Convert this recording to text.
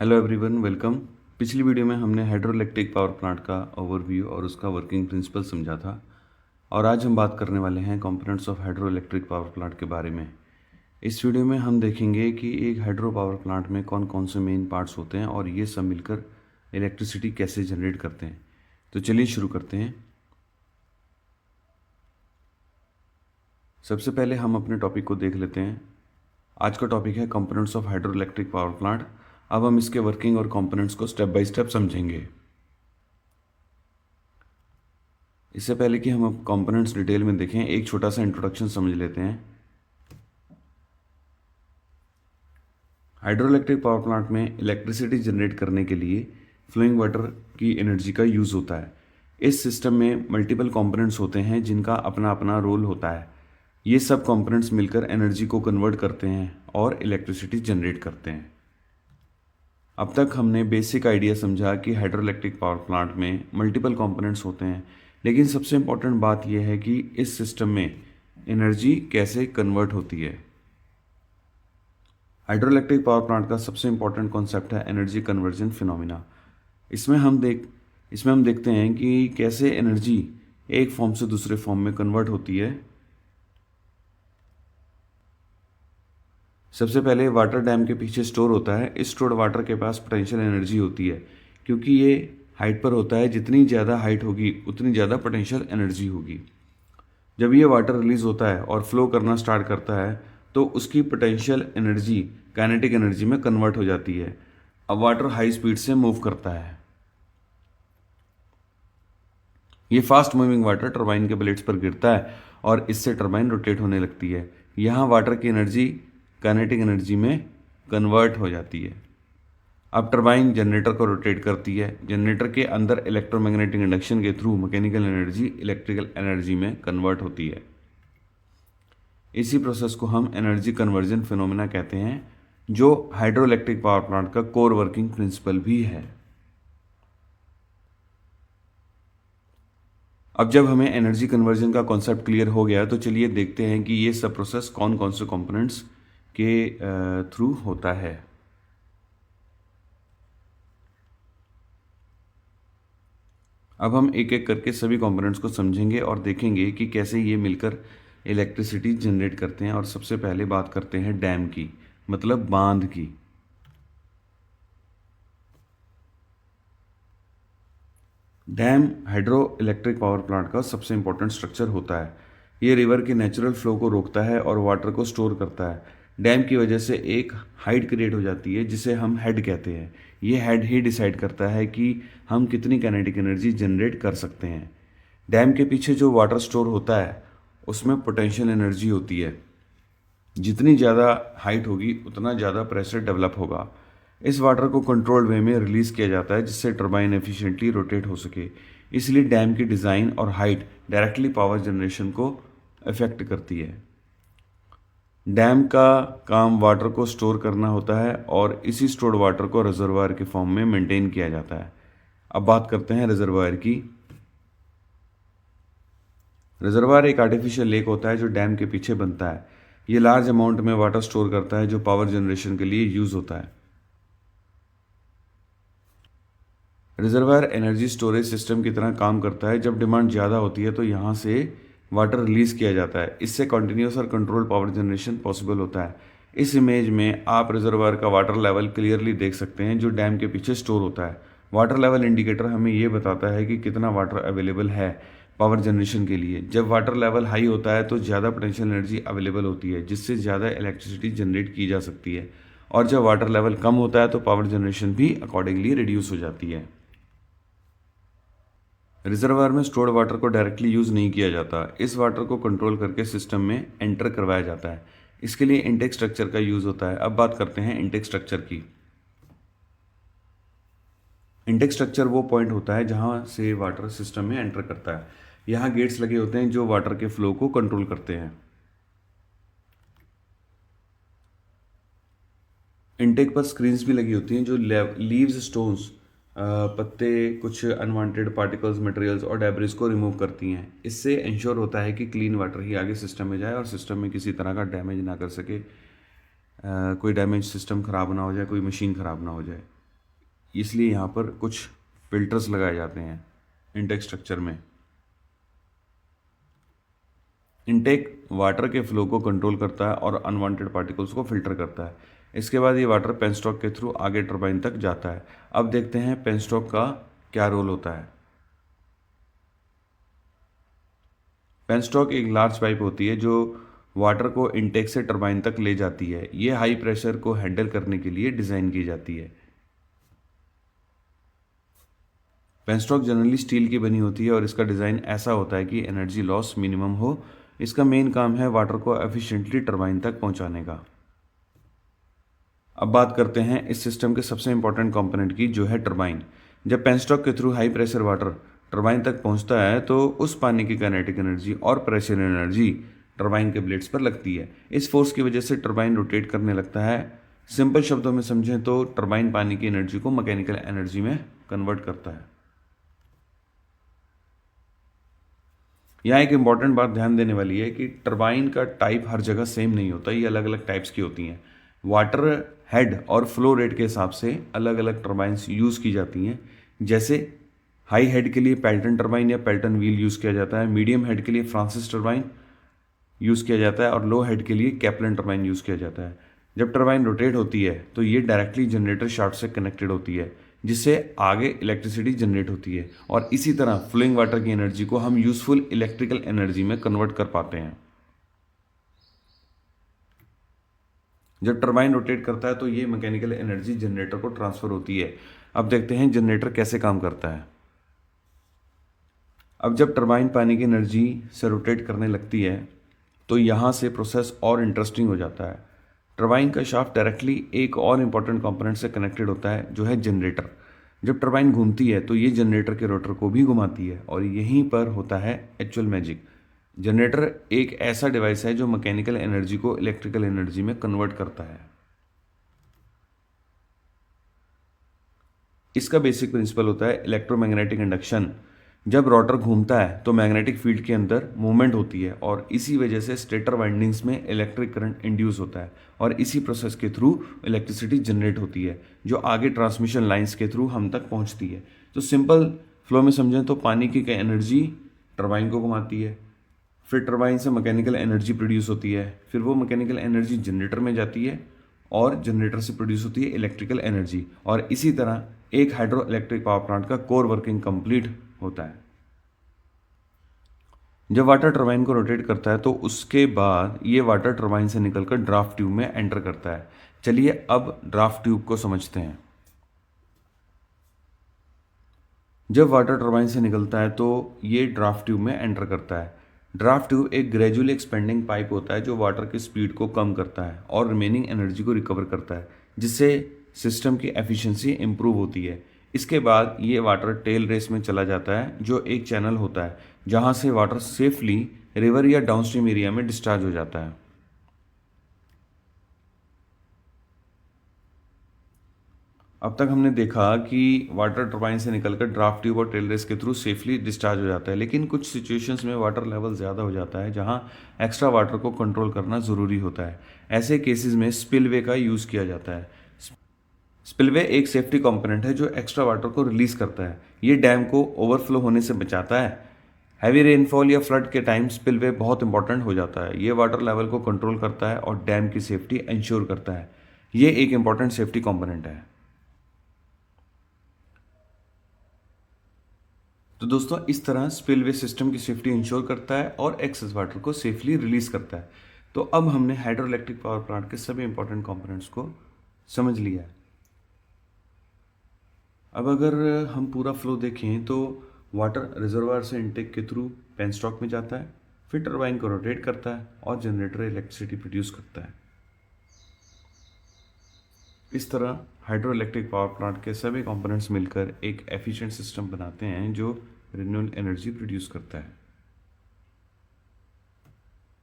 Hello everyone, welcome. पिछली video में हमने हाइड्रोइलेक्ट्रिक पावर प्लांट का ओवरव्यू और उसका वर्किंग प्रिंसिपल समझा था और आज हम बात करने वाले हैं components of hydroelectric power plant के बारे में। इस वीडियो में हम देखेंगे कि एक हाइड्रो पावर प्लांट में कौन कौन से मेन पार्ट्स होते हैं और ये सब मिलकर इलेक्ट्रिसिटी कैसे जनरेट करते हैं। तो चलिए शुरू करते हैं। सबसे पहले हम अपने टॉपिक को देख लेते हैं। आज का टॉपिक है components of hydroelectric power plant. अब हम इसके वर्किंग और कंपोनेंट्स को स्टेप बाय स्टेप समझेंगे। इससे पहले कि हम अब कंपोनेंट्स डिटेल में देखें, एक छोटा सा इंट्रोडक्शन समझ लेते हैं। हाइड्रोइलेक्ट्रिक पावर प्लांट में इलेक्ट्रिसिटी जनरेट करने के लिए फ्लोइंग वाटर की एनर्जी का यूज़ होता है। इस सिस्टम में मल्टीपल कंपोनेंट्स होते हैं जिनका अपना अपना रोल होता है। ये सब कंपोनेंट्स मिलकर एनर्जी को कन्वर्ट करते हैं और इलेक्ट्रिसिटी जनरेट करते हैं। अब तक हमने बेसिक आइडिया समझा कि हाइड्रोइलेक्ट्रिक पावर प्लांट में मल्टीपल कंपोनेंट्स होते हैं, लेकिन सबसे इम्पॉर्टेंट बात यह है कि इस सिस्टम में एनर्जी कैसे कन्वर्ट होती है। हाइड्रोइलेक्ट्रिक पावर प्लांट का सबसे इम्पॉर्टेंट कॉन्सेप्ट है एनर्जी कन्वर्जन फिनोमिना। इसमें हम देखते हैं कि कैसे एनर्जी एक फॉर्म से दूसरे फॉर्म में कन्वर्ट होती है। सबसे पहले वाटर डैम के पीछे स्टोर होता है। इस स्टोर्ड वाटर के पास पोटेंशियल एनर्जी होती है। क्योंकि ये हाइट पर होता है, जितनी ज़्यादा हाइट होगी उतनी ज़्यादा पोटेंशियल एनर्जी होगी। जब ये वाटर रिलीज होता है और फ्लो करना स्टार्ट करता है तो उसकी पोटेंशियल एनर्जी काइनेटिक एनर्जी में कन्वर्ट हो जाती है। अब वाटर हाई स्पीड से मूव करता है। ये फास्ट मूविंग वाटर टरबाइन के ब्लेड्स पर गिरता है और इससे टरबाइन रोटेट होने लगती है। यहाँ वाटर की एनर्जी काइनेटिक एनर्जी में कन्वर्ट हो जाती है। अब टरबाइन जनरेटर को रोटेट करती है। जनरेटर के अंदर इलेक्ट्रोमैग्नेटिक इंडक्शन के through mechanical energy electrical energy में कन्वर्ट होती है। इसी प्रोसेस को हम एनर्जी कन्वर्जन फिनोमेना कहते हैं, जो हाइड्रोइलेक्ट्रिक पावर प्लांट का कोर वर्किंग प्रिंसिपल भी है। अब जब हमें एनर्जी कन्वर्जन का कॉन्सेप्ट क्लियर हो गया तो चलिए देखते हैं कि ये सब प्रोसेस कौन कौन से कंपोनेंट्स के थ्रू होता है। अब हम एक एक करके सभी कंपोनेंट्स को समझेंगे और देखेंगे कि कैसे ये मिलकर इलेक्ट्रिसिटी जनरेट करते हैं। और सबसे पहले बात करते हैं डैम की, मतलब बांध की। Dam hydro electric power plant का सबसे इंपॉर्टेंट स्ट्रक्चर होता है। ये रिवर के नेचुरल फ्लो को रोकता है और वाटर को स्टोर करता है। डैम की वजह से एक हाइट क्रिएट हो जाती है जिसे हम हेड कहते हैं। ये हेड ही डिसाइड करता है कि हम कितनी काइनेटिक एनर्जी जनरेट कर सकते हैं। डैम के पीछे जो वाटर स्टोर होता है उसमें पोटेंशियल एनर्जी होती है। जितनी ज़्यादा हाइट होगी उतना ज़्यादा प्रेशर डेवलप होगा। इस वाटर को कंट्रोल्ड वे में रिलीज़ किया जाता है जिससे टरबाइन एफिशिएंटली रोटेट हो सके। इसलिए डैम की डिज़ाइन और हाइट डायरेक्टली पावर जनरेशन को अफेक्ट करती है। डैम का काम वाटर को स्टोर करना होता है और इसी स्टोर्ड वाटर को रिजर्वायर के फॉर्म में मेंटेन किया जाता है। अब बात करते हैं रिजर्वायर की। रिजर्वायर एक आर्टिफिशियल लेक होता है जो डैम के पीछे बनता है। ये लार्ज अमाउंट में वाटर स्टोर करता है जो पावर जनरेशन के लिए यूज होता है। रिजर्वायर एनर्जी स्टोरेज सिस्टम की तरह काम करता है। जब डिमांड ज़्यादा होती है तो यहाँ से वाटर रिलीज किया जाता है। इससे कॉन्टिन्यूस और कंट्रोल पावर जनरेशन पॉसिबल होता है। इस इमेज में आप रिजर्वायर का वाटर लेवल क्लियरली देख सकते हैं जो डैम के पीछे स्टोर होता है। वाटर लेवल इंडिकेटर हमें ये बताता है कि कितना वाटर अवेलेबल है पावर जनरेशन के लिए। जब वाटर लेवल हाई होता है तो ज़्यादा पोटेंशियल एनर्जी अवेलेबल होती है जिससे ज़्यादा इलेक्ट्रिसिटी जनरेट की जा सकती है। और जब वाटर लेवल कम होता है तो पावर जनरेशन भी अकॉर्डिंगली रिड्यूस हो जाती है। रिजर्वायर में स्टोर्ड वाटर को डायरेक्टली यूज़ नहीं किया जाता। इस वाटर को कंट्रोल करके सिस्टम में एंटर करवाया जाता है। इसके लिए इनटेक स्ट्रक्चर का यूज़ होता है। अब बात करते हैं इनटेक स्ट्रक्चर की। इनटेक स्ट्रक्चर वो पॉइंट होता है जहाँ से वाटर सिस्टम में एंटर करता है। यहाँ गेट्स लगे होते हैं जो वाटर के फ्लो को कंट्रोल करते हैं। इनटेक पर स्क्रीन्स भी लगी होती हैं जो लीव्स, स्टोन्स, पत्ते, कुछ अनवांटेड पार्टिकल्स, मटेरियल्स और डेब्रिस को रिमूव करती हैं। इससे इंश्योर होता है कि क्लीन वाटर ही आगे सिस्टम में जाए और सिस्टम में किसी तरह का डैमेज ना कर सके। कोई डैमेज सिस्टम ख़राब ना हो जाए, कोई मशीन ख़राब ना हो जाए। इसलिए यहाँ पर कुछ फिल्टर्स लगाए जाते हैं इनटेक स्ट्रक्चर में। इनटेक वाटर के फ्लो को कंट्रोल करता है और अनवांटेड पार्टिकल्स को फिल्टर करता है। इसके बाद ये वाटर पेनस्टॉक के थ्रू आगे टरबाइन तक जाता है। अब देखते हैं पेनस्टॉक का क्या रोल होता है। पेनस्टॉक एक लार्ज पाइप होती है जो वाटर को इनटेक से टरबाइन तक ले जाती है। ये हाई प्रेशर को हैंडल करने के लिए डिज़ाइन की जाती है। पेनस्टॉक जनरली स्टील की बनी होती है और इसका डिज़ाइन ऐसा होता है कि एनर्जी लॉस मिनिमम हो। इसका मेन काम है वाटर को एफिशिएंटली टरबाइन तक पहुंचाने का। अब बात करते हैं इस सिस्टम के सबसे इंपॉर्टेंट कंपोनेंट की, जो है टरबाइन। जब पेनस्टॉक के through high pressure water turbine तक पहुंचता है तो उस पानी की काइनेटिक एनर्जी और प्रेशर एनर्जी टरबाइन के ब्लेड्स पर लगती है। इस फोर्स की वजह से टरबाइन रोटेट करने लगता है। सिंपल शब्दों में समझें तो टरबाइन पानी की एनर्जी को मैकेनिकल एनर्जी में कन्वर्ट करता है। यहाँ एक इंपॉर्टेंट बात ध्यान देने वाली है कि टरबाइन का टाइप हर जगह सेम नहीं होता, ये अलग अलग टाइप्स की होती हैं। वाटर हेड और फ्लो रेट के हिसाब से अलग अलग टरबाइंस यूज़ की जाती हैं। जैसे हाई हेड के लिए पेल्टन टरबाइन या पेल्टन व्हील यूज़ किया जाता है, मीडियम हेड के लिए फ्रांसिस टरबाइन यूज़ किया जाता है और लो हेड के लिए कैप्लन टरबाइन यूज़ किया जाता है। जब टरबाइन रोटेट होती है तो ये डायरेक्टली जनरेटर शाफ्ट से कनेक्टेड होती है, जिससे आगे इलेक्ट्रिसिटी जनरेट होती है और इसी तरह फ्लोइंग वाटर की एनर्जी को हम यूजफुल इलेक्ट्रिकल एनर्जी में कन्वर्ट कर पाते हैं। जब टरबाइन रोटेट करता है तो ये मैकेनिकल एनर्जी जनरेटर को ट्रांसफर होती है। अब देखते हैं जनरेटर कैसे काम करता है। अब जब टरबाइन पानी की एनर्जी से रोटेट करने लगती है तो यहाँ से प्रोसेस और इंटरेस्टिंग हो जाता है। टरबाइन का शाफ्ट डायरेक्टली एक और इम्पॉर्टेंट कंपोनेंट से कनेक्टेड होता है, जो है जनरेटर। जब टरबाइन घूमती है तो ये जनरेटर के रोटर को भी घुमाती है और यहीं पर होता है एक्चुअल मैजिक। जनरेटर एक ऐसा डिवाइस है जो मैकेनिकल एनर्जी को इलेक्ट्रिकल एनर्जी में कन्वर्ट करता है। इसका बेसिक प्रिंसिपल होता है इलेक्ट्रोमैग्नेटिक इंडक्शन। जब रोटर घूमता है तो मैग्नेटिक फील्ड के अंदर मूवमेंट होती है और इसी वजह से स्टेटर वाइंडिंग्स में इलेक्ट्रिक करंट इंड्यूस होता है और इसी प्रोसेस के थ्रू इलेक्ट्रिसिटी जनरेट होती है, जो आगे ट्रांसमिशन लाइंस के थ्रू हम तक पहुंचती है। तो सिंपल फ्लो में समझें तो पानी की एनर्जी टरबाइन को घुमाती है, फिर टरबाइन से मैकेनिकल एनर्जी प्रोड्यूस होती है, फिर वो मैकेनिकल एनर्जी जनरेटर में जाती है और जनरेटर से प्रोड्यूस होती है इलेक्ट्रिकल एनर्जी, और इसी तरह एक हाइड्रो इलेक्ट्रिक पावर प्लांट का कोर वर्किंग कंप्लीट होता है। जब वाटर टरबाइन को रोटेट करता है तो उसके बाद ये वाटर टरबाइन से निकलकर ड्राफ्ट ट्यूब में एंटर करता है। चलिए अब ड्राफ्ट ट्यूब को समझते हैं। जब वाटर टरबाइन से निकलता है तो ये ड्राफ्ट ट्यूब में एंटर करता है। ड्राफ्ट ट्यूब एक ग्रेजुअली एक्सपेंडिंग पाइप होता है जो वाटर की स्पीड को कम करता है और रिमेनिंग एनर्जी को रिकवर करता है, जिससे सिस्टम की एफिशिएंसी इंप्रूव होती है। इसके बाद ये वाटर टेल रेस में चला जाता है, जो एक चैनल होता है जहाँ से वाटर सेफली रिवर या डाउनस्ट्रीम एरिया में डिस्चार्ज हो जाता है। अब तक हमने देखा कि वाटर टरबाइन से निकलकर ड्राफ्ट ट्यूब और टेल रेस के थ्रू सेफली डिस्चार्ज हो जाता है, लेकिन कुछ सिचुएशंस में वाटर लेवल ज़्यादा हो जाता है जहां एक्स्ट्रा वाटर को कंट्रोल करना ज़रूरी होता है। ऐसे केसेस में स्पिलवे का यूज़ किया जाता है। स्पिलवे एक सेफ्टी कंपोनेंट है जो एक्स्ट्रा वाटर को रिलीज करता है। ये डैम को ओवरफ्लो होने से बचाता है। हैवी रेनफॉल या फ्लड के टाइम स्पिलवे बहुत इंपॉर्टेंट हो जाता है। ये वाटर लेवल को कंट्रोल करता है और डैम की सेफ्टी इंश्योर करता है। ये एक इंपॉर्टेंट सेफ्टी कंपोनेंट है। तो दोस्तों, इस तरह स्पिलवे सिस्टम की सेफ्टी इंश्योर करता है और एक्सेस वाटर को सेफली रिलीज करता है। तो अब हमने हाइड्रो इलेक्ट्रिक पावर प्लांट के सभी इंपॉर्टेंट कंपोनेंट्स को समझ लिया है। अब अगर हम पूरा फ्लो देखें तो वाटर रिजर्वायर से इनटेक के थ्रू पेनस्टॉक में जाता है, फिर टरबाइन को रोटेट करता है और जनरेटर इलेक्ट्रिसिटी प्रोड्यूस करता है। इस तरह हाइड्रो इलेक्ट्रिक पावर प्लांट के सभी कंपोनेंट्स मिलकर एक एफिशिएंट सिस्टम बनाते हैं जो रिन्यूएबल एनर्जी प्रोड्यूस करता है।